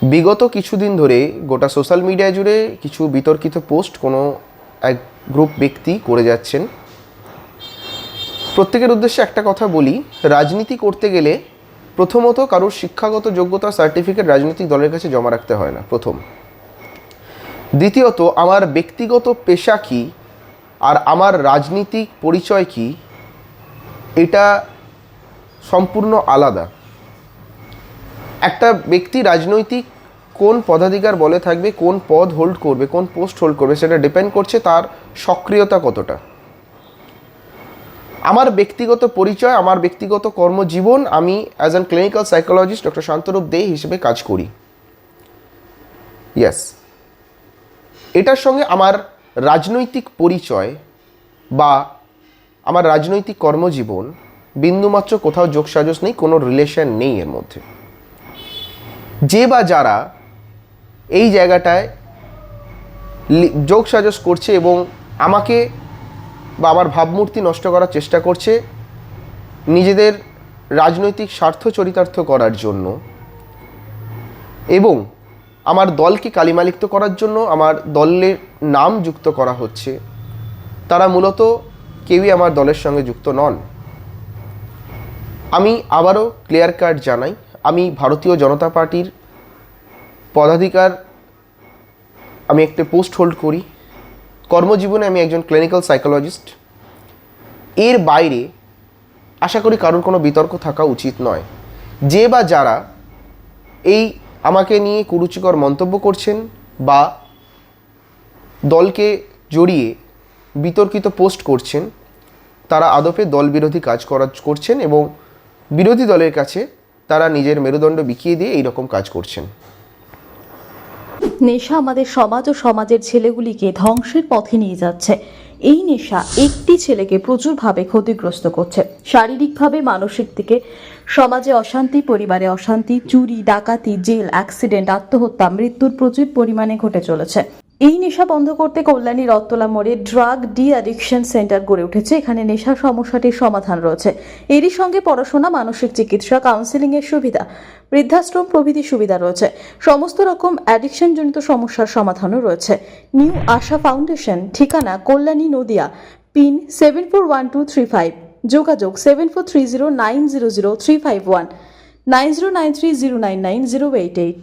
বিগত কিছুদিন ধরে গোটা সোশ্যাল মিডিয়া জুড়ে কিছু বিতর্কিত পোস্ট কোনো এক গ্রুপ ব্যক্তি করে যাচ্ছেন। প্রত্যেকের উদ্দেশ্যে একটা কথা বলি, রাজনীতি করতে গেলে প্রথমত কারোর শিক্ষাগত যোগ্যতা সার্টিফিকেট রাজনৈতিক দলের কাছে জমা রাখতে হয় না, প্রথম। দ্বিতীয়ত, আমার ব্যক্তিগত পেশা কী আর আমার রাজনীতিক পরিচয় কী, এটা সম্পূর্ণ আলাদা। একটা ব্যক্তি রাজনৈতিক কোন পদাধিকার বলে থাকবে, কোন পদ হোল্ড করবে, কোন পোস্ট হোল্ড করবে, সেটা ডিপেন্ড করছে তার সক্রিয়তা কতটা। আমার ব্যক্তিগত পরিচয়, আমার ব্যক্তিগত কর্মজীবন, আমি as an clinical psychologist doctor Shantarup De হিসেবে কাজ করি। ইয়েস, এটার সঙ্গে আমার রাজনৈতিক পরিচয় বা আমার রাজনৈতিক কর্মজীবন বিন্দুমাত্র কোথাও যোগসাজশ নেই, কোনো রিলেশন নেই এর মধ্যে। যে বা যারা এই জায়গাটায় যোগসাজশ করছে এবং আমাকে বা আমার ভাবমূর্তি নষ্ট করার চেষ্টা করছে নিজেদের রাজনৈতিক স্বার্থ চরিতার্থ করার জন্য এবং আমার দলকে কালিমালিপ্ত করার জন্য আমার দলের নাম যুক্ত করা হচ্ছে, তারা মূলত কেউই আমার দলের সঙ্গে যুক্ত নন। আমি আবারও ক্লিয়ার কাট জানাই, আমি ভারতীয় জনতা পার্টির পদাধিকার, আমি একটা পোস্ট হোল্ড করি। কর্মজীবনে আমি একজন ক্লিনিক্যাল সাইকোলজিস্ট। এর বাইরে আশা করি কারোর কোনো বিতর্ক থাকা উচিত নয়। যে বা যারা এই আমাকে নিয়ে কুরুচিকর মন্তব্য করছেন বা দলকে জড়িয়ে বিতর্কিত পোস্ট করছেন, তারা আদপে দল বিরোধী কাজ করছেন এবং বিরোধী দলের কাছে তারা নিজের মেরুদণ্ড বিকিয়ে দিয়ে এইরকম কাজ করছেন। নেশা আমাদের সমাজ ও সমাজের ছেলেগুলিকে ধ্বংসের পথে নিয়ে যাচ্ছে। এই নেশা একটি ছেলেকে প্রচুরভাবে ক্ষতিগ্রস্ত করছে, শারীরিকভাবে, মানসিক দিকে। সমাজে অশান্তি, পরিবারে অশান্তি, চুরি, ডাকাতি, জেল, অ্যাক্সিডেন্ট, আত্মহত্যা, মৃত্যুর প্রচুর পরিমাণে ঘটে চলেছে। এই নেশা বন্ধ করতে কল্যাণী রত্তলা মোড়ে ড্রাগ ডি অ্যাডিকশন সেন্টার গড়ে উঠেছে। এখানে নেশা সমস্যাটির সমাধান রয়েছে। এরই সঙ্গে পড়াশোনা, মানসিক চিকিৎসা, কাউন্সেলিং এর সুবিধা, বৃদ্ধাশ্রম প্রভৃতি সুবিধা রয়েছে। সমস্ত রকম অ্যাডিকশন জনিত সমস্যার সমাধানও রয়েছে। নিউ আশা ফাউন্ডেশন, ঠিকানা কল্যাণী, নদিয়া, পিন 741235, যোগাযোগ 7430900351, 9093099088।